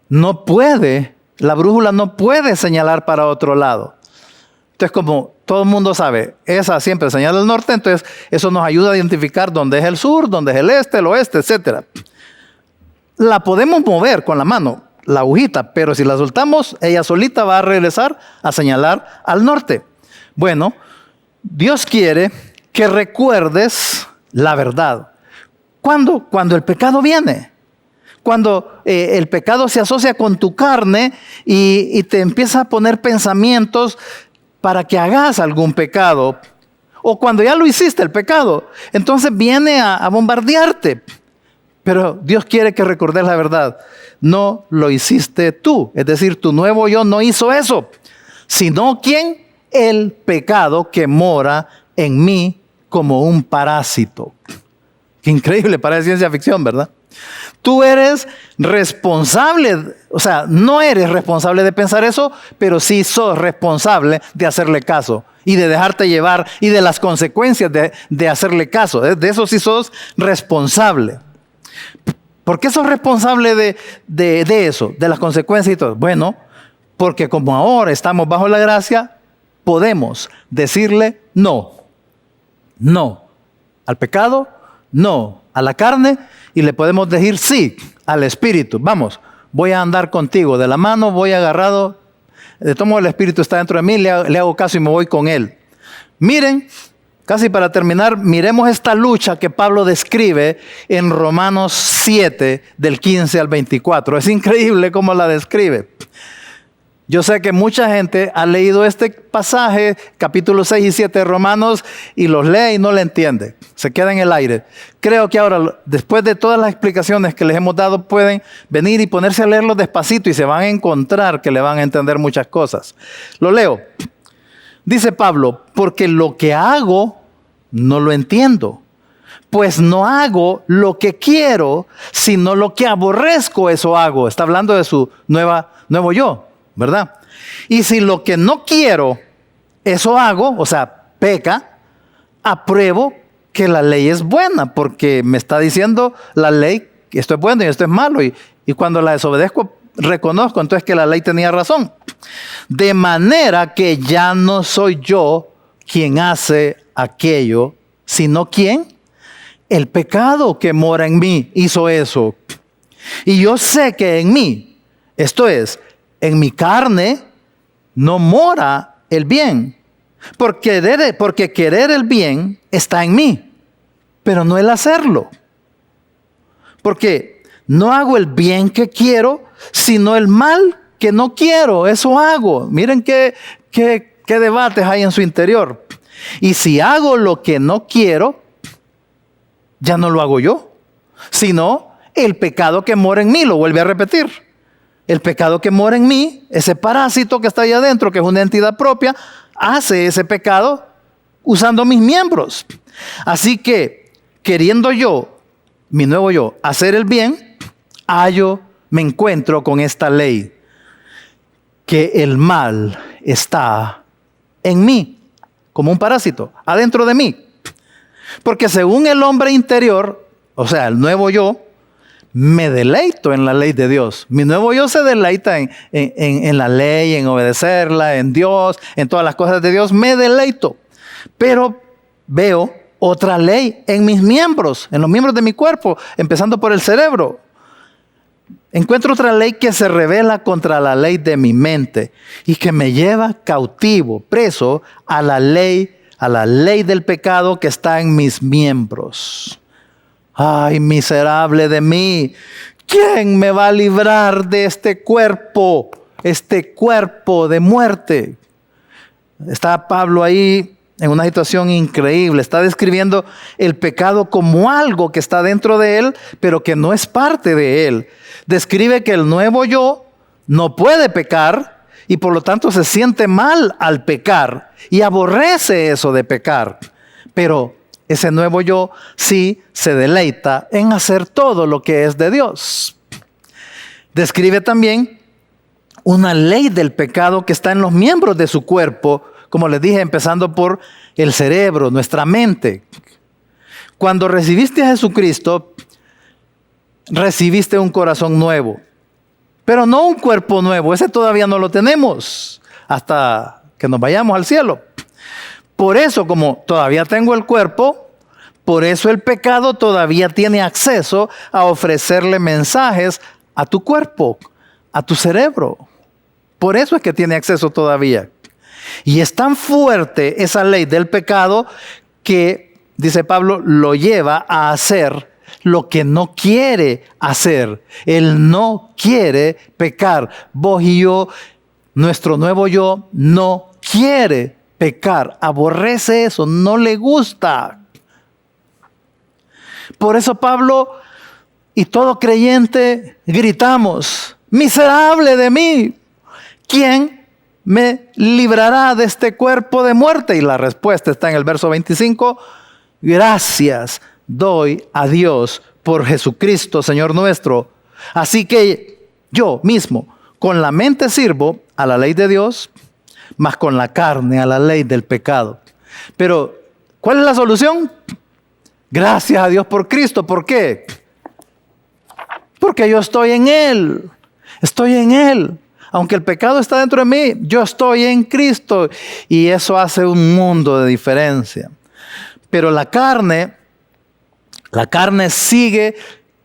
La brújula no puede señalar para otro lado. Entonces, como todo el mundo sabe, esa siempre señala el norte, entonces eso nos ayuda a identificar dónde es el sur, dónde es el este, el oeste, etc. La podemos mover con la mano, la agujita, pero si la soltamos, ella solita va a regresar a señalar al norte. Bueno, Dios quiere que recuerdes la verdad. ¿Cuándo? Cuando el pecado viene. Cuando el pecado se asocia con tu carne y te empieza a poner pensamientos para que hagas algún pecado, o cuando ya lo hiciste el pecado, entonces viene a bombardearte. Pero Dios quiere que recordes la verdad. No lo hiciste tú, es decir, tu nuevo yo no hizo eso, sino ¿quién? El pecado que mora en mí como un parásito. Qué increíble, parece ciencia ficción, ¿verdad? Tú eres responsable, o sea, no eres responsable de pensar eso, pero sí sos responsable de hacerle caso y de dejarte llevar y de las consecuencias de hacerle caso. De eso sí sos responsable. ¿Por qué sos responsable de eso, de las consecuencias y todo? Bueno, porque como ahora estamos bajo la gracia, podemos decirle no. No al pecado, no a la carne, y le podemos decir sí al Espíritu. Vamos, voy a andar contigo de la mano, voy agarrado, de todo modo el Espíritu está dentro de mí, le hago caso y me voy con Él. Miren, casi para terminar, miremos esta lucha que Pablo describe en Romanos 7, del 15 al 24. Es increíble cómo la describe. Yo sé que mucha gente ha leído este pasaje, capítulos 6 y 7 de Romanos, y los lee y no le entiende. Se queda en el aire. Creo que ahora, después de todas las explicaciones que les hemos dado, pueden venir y ponerse a leerlo despacito y se van a encontrar que le van a entender muchas cosas. Lo leo. Dice Pablo, porque lo que hago no lo entiendo. Pues no hago lo que quiero, sino lo que aborrezco, eso hago. Está hablando de su nuevo yo, ¿verdad? Y si lo que no quiero, eso hago, o sea, peca, apruebo que la ley es buena, porque me está diciendo la ley que esto es bueno y esto es malo. Y cuando la desobedezco, reconozco entonces que la ley tenía razón. De manera que ya no soy yo quien hace aquello, sino ¿quién? El pecado que mora en mí hizo eso. Y yo sé que en mí, esto es, en mi carne, no mora el bien. Porque querer el bien está en mí, pero no el hacerlo. Porque no hago el bien que quiero, sino el mal que no quiero. Eso hago. Miren qué debates hay en su interior. Y si hago lo que no quiero, ya no lo hago yo, sino el pecado que mora en mí. Lo vuelve a repetir. El pecado que mora en mí, ese parásito que está ahí adentro, que es una entidad propia, hace ese pecado usando mis miembros. Así que, queriendo yo, mi nuevo yo, hacer el bien, me encuentro con esta ley, que el mal está en mí, como un parásito, adentro de mí. Porque según el hombre interior, o sea, el nuevo yo, me deleito en la ley de Dios. Mi nuevo yo se deleita en la ley, en obedecerla, en Dios, en todas las cosas de Dios. Me deleito. Pero veo otra ley en mis miembros, en los miembros de mi cuerpo, empezando por el cerebro. encuentro otra ley que se revela contra la ley de mi mente y que me lleva cautivo, preso a la ley del pecado que está en mis miembros. Ay, miserable de mí. ¿Quién me va a librar de este cuerpo de muerte? Está Pablo ahí en una situación increíble. Está describiendo el pecado como algo que está dentro de él, pero que no es parte de él. Describe que el nuevo yo no puede pecar y por lo tanto se siente mal al pecar y aborrece eso de pecar. Pero ese nuevo yo sí se deleita en hacer todo lo que es de Dios. Describe también una ley del pecado que está en los miembros de su cuerpo, como les dije, empezando por el cerebro, nuestra mente. Cuando recibiste a Jesucristo, recibiste un corazón nuevo, pero no un cuerpo nuevo. Ese todavía no lo tenemos hasta que nos vayamos al cielo. Por eso, como todavía tengo el cuerpo, por eso el pecado todavía tiene acceso a ofrecerle mensajes a tu cuerpo, a tu cerebro. Por eso es que tiene acceso todavía. Y es tan fuerte esa ley del pecado que, dice Pablo, lo lleva a hacer lo que no quiere hacer. Él no quiere pecar. Vos y yo, nuestro nuevo yo, no quiere pecar. Aborrece eso, no le gusta. Por eso Pablo y todo creyente gritamos: miserable de mí, ¿quién me librará de este cuerpo de muerte? Y la respuesta está en el verso 25. Gracias doy a Dios por Jesucristo, Señor nuestro. Así que yo mismo, con la mente sirvo a la ley de Dios, mas con la carne a la ley del pecado. Pero, ¿cuál es la solución? Gracias a Dios por Cristo. ¿Por qué? Porque yo estoy en Él. Estoy en Él. Aunque el pecado está dentro de mí, yo estoy en Cristo. Y eso hace un mundo de diferencia. Pero la carne sigue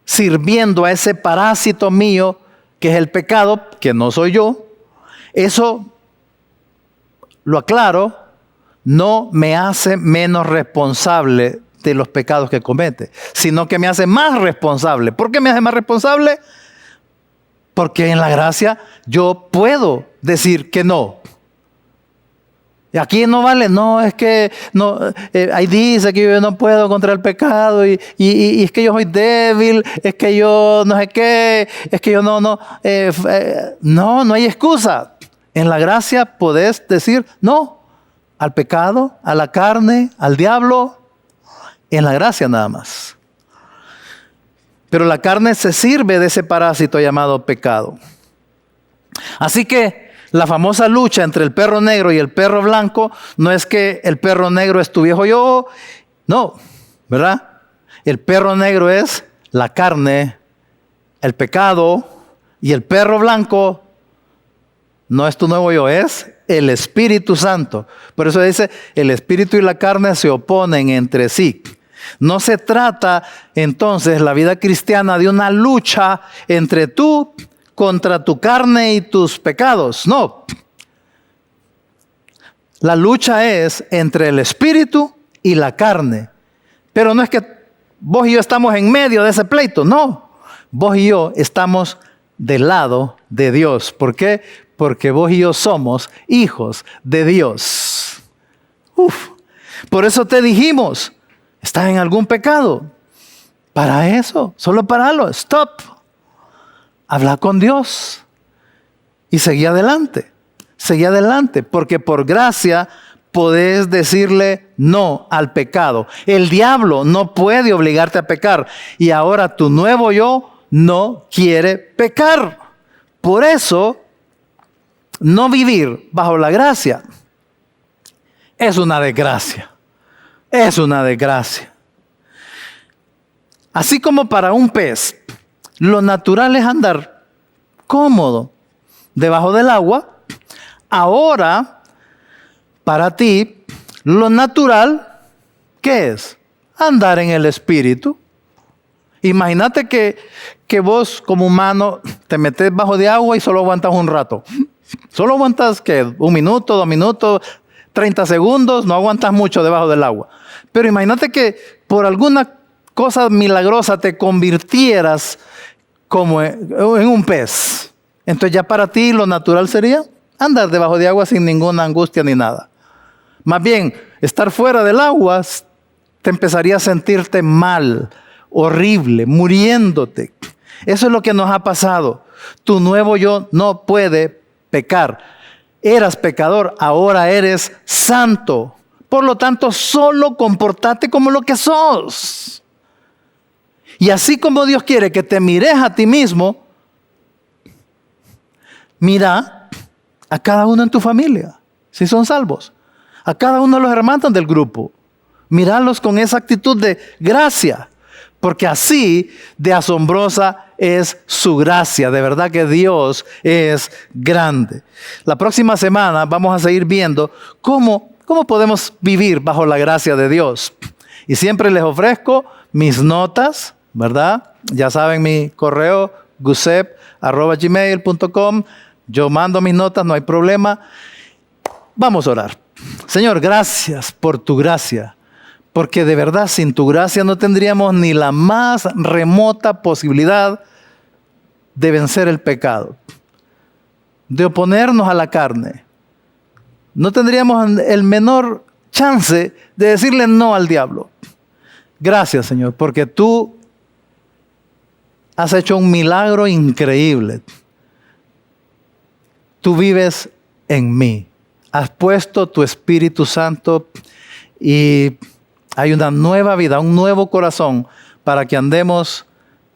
sirviendo a ese parásito mío, que es el pecado, que no soy yo. Eso, lo aclaro, no me hace menos responsable de los pecados que comete, sino que me hace más responsable. ¿Por qué me hace más responsable? Porque en la gracia yo puedo decir que no. Y aquí no vale, no, es que no, ahí dice que yo no puedo contra el pecado y es que yo soy débil, es que yo no sé qué, es que yo no hay excusa. En la gracia podés decir no al pecado, a la carne, al diablo, en la gracia nada más. Pero la carne se sirve de ese parásito llamado pecado. Así que la famosa lucha entre el perro negro y el perro blanco no es que el perro negro es tu viejo yo, no, ¿verdad? El perro negro es la carne, el pecado, y el perro blanco no es tu nuevo yo, es el Espíritu Santo. Por eso dice, el espíritu y la carne se oponen entre sí. No se trata entonces la vida cristiana de una lucha entre tú contra tu carne y tus pecados. No. La lucha es entre el espíritu y la carne. Pero no es que vos y yo estamos en medio de ese pleito. No. Vos y yo estamos del lado de Dios. ¿Por qué? Porque vos y yo somos hijos de Dios. Por eso te dijimos, ¿estás en algún pecado? Para eso, solo paralo, stop. Habla con Dios y seguí adelante, porque por gracia podés decirle no al pecado. El diablo no puede obligarte a pecar y ahora tu nuevo yo no quiere pecar. Por eso, no vivir bajo la gracia es una desgracia. Es una desgracia. Así como para un pez, lo natural es andar cómodo debajo del agua. Ahora, para ti, lo natural, ¿qué es? Andar en el Espíritu. Imagínate que que vos como humano te metes bajo de agua y solo aguantas un rato. Solo aguantas, ¿qué? 1 minuto, 2 minutos, 30 segundos, no aguantas mucho debajo del agua. Pero imagínate que por alguna cosa milagrosa te convirtieras como en un pez. Entonces ya para ti lo natural sería andar debajo de agua sin ninguna angustia ni nada. Más bien, estar fuera del agua te empezaría a sentirte mal, horrible, muriéndote. Eso es lo que nos ha pasado. Tu nuevo yo no puede pecar. Eras pecador, ahora eres santo. Por lo tanto, solo comportate como lo que sos. Y así como Dios quiere que te mires a ti mismo, mira a cada uno en tu familia, si son salvos. A cada uno de los hermanos del grupo. Míralos con esa actitud de gracia. Porque así de asombrosa es su gracia. De verdad que Dios es grande. La próxima semana vamos a seguir viendo cómo podemos vivir bajo la gracia de Dios. Y siempre les ofrezco mis notas, ¿verdad? Ya saben mi correo, gusep@gmail.com. Yo mando mis notas, no hay problema. Vamos a orar. Señor, gracias por tu gracia. Porque de verdad sin tu gracia no tendríamos ni la más remota posibilidad de vencer el pecado, de oponernos a la carne. No tendríamos el menor chance de decirle no al diablo. Gracias, Señor, porque tú has hecho un milagro increíble. Tú vives en mí. Has puesto tu Espíritu Santo y hay una nueva vida, un nuevo corazón para que andemos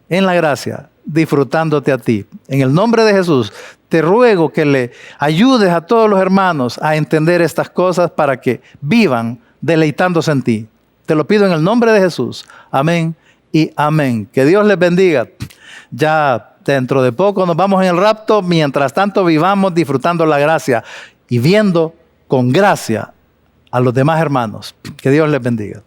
en la gracia, disfrutándote a ti. En el nombre de Jesús, te ruego que le ayudes a todos los hermanos a entender estas cosas para que vivan deleitándose en ti. Te lo pido en el nombre de Jesús. Amén y amén. Que Dios les bendiga. Ya dentro de poco nos vamos en el rapto. Mientras tanto, vivamos disfrutando la gracia y viendo con gracia a los demás hermanos. Que Dios les bendiga.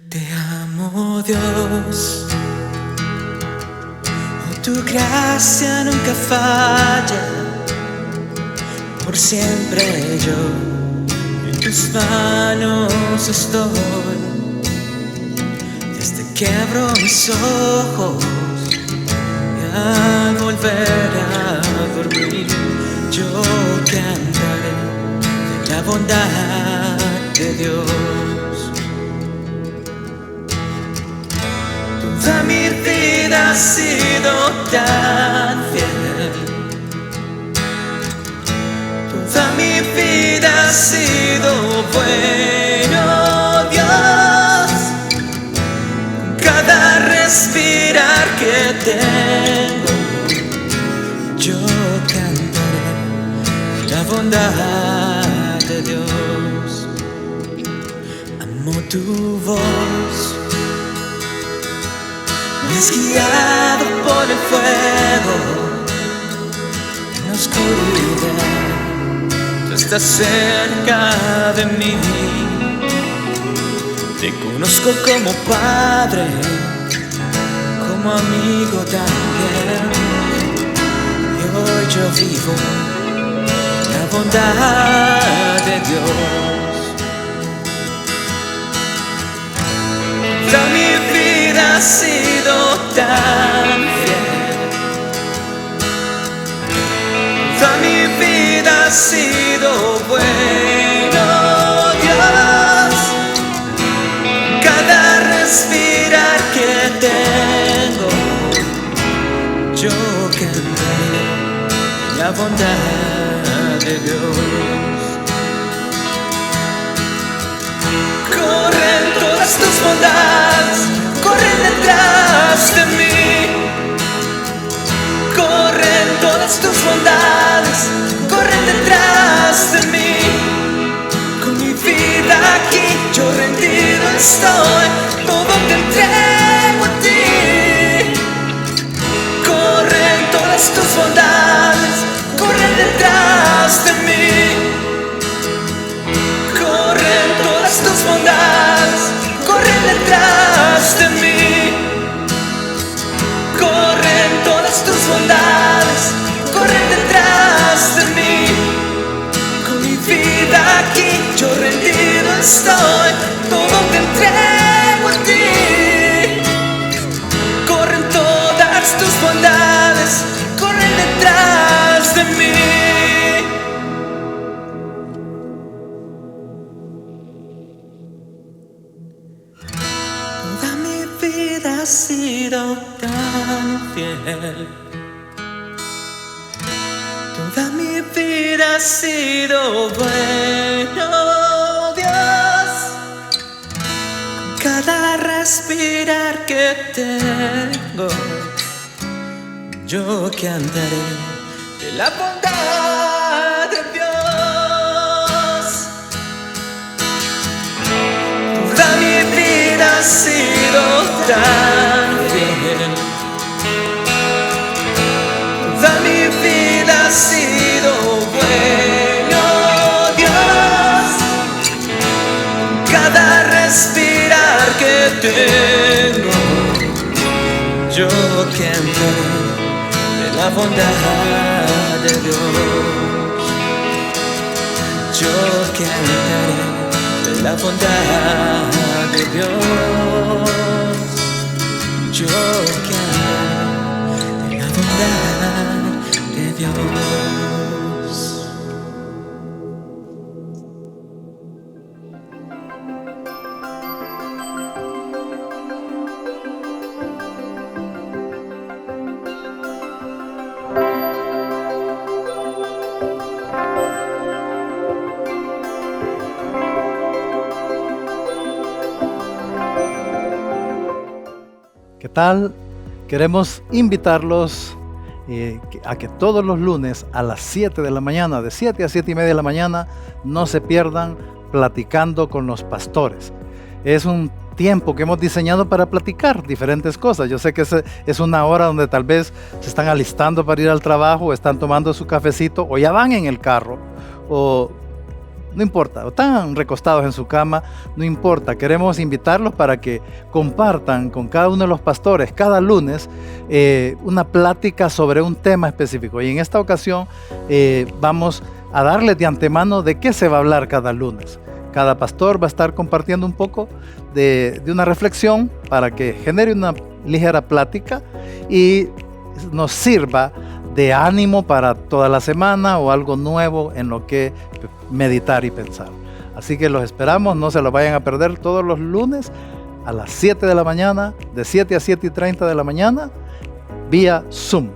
Te amo, Dios, oh, tu gracia nunca falla. Por siempre yo en tus manos estoy. Desde que abro mis ojos y al volver a dormir, yo cantaré de la bondad de Dios. Toda mi vida ha sido tan fiel. Toda mi vida ha sido bueno, Dios. Cada respirar que tengo, yo cantaré la bondad de Dios. Amo tu voz. Me has guiado por el fuego, en la oscuridad. Tú estás cerca de mí. Te conozco como padre, como amigo también. Y hoy yo vivo la bondad de Dios. Toda mi vida ha sido tan fiel. Toda mi vida ha sido bueno, Dios. Cada respirar que tengo, yo cantaré la bondad de Dios. Corren todas tus bondades, corren detrás de mí. Corren todas tus bondades, corren detrás de mí. Con mi vida aquí yo rendido estoy, todo te entrego a ti. estoy, todo te entrego a ti. Corren todas tus bondades, corren detrás de mí. Toda mi vida ha sido tan fiel. Toda mi vida ha sido bueno, Dios. Con cada respirar que tengo, yo cantaré de la bondad de Dios. Toda mi vida ha sido tan fiel. Toda mi vida ha sido bueno, Dios. Cada respirar que tengo, yo cantaré de la bondad de Dios. Yo cantaré de la bondad de Dios. Yo cantaré de la bondad de Dios. ¿Qué tal? Queremos invitarlos a que todos los lunes a las 7 de la mañana, de 7 a 7 y media de la mañana, no se pierdan platicando con los pastores. Es un tiempo que hemos diseñado para platicar diferentes cosas. Yo sé que es una hora donde tal vez se están alistando para ir al trabajo, o están tomando su cafecito, o ya van en el carro, o no importa, o están recostados en su cama, no importa. Queremos invitarlos para que compartan con cada uno de los pastores cada lunes una plática sobre un tema específico. Y en esta ocasión vamos a darles de antemano de qué se va a hablar cada lunes. Cada pastor va a estar compartiendo un poco de una reflexión para que genere una ligera plática y nos sirva de ánimo para toda la semana o algo nuevo en lo que meditar y pensar. Así que los esperamos, no se lo vayan a perder todos los lunes a las 7 de la mañana, de 7 a 7 y 30 de la mañana, vía Zoom.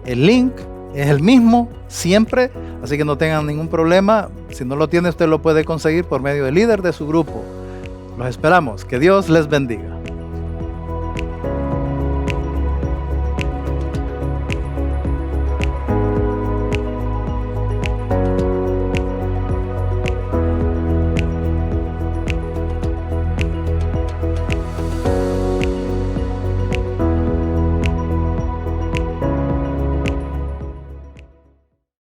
El link es el mismo siempre, así que no tengan ningún problema. Si no lo tiene, usted lo puede conseguir por medio del líder de su grupo. Los esperamos. Que Dios les bendiga.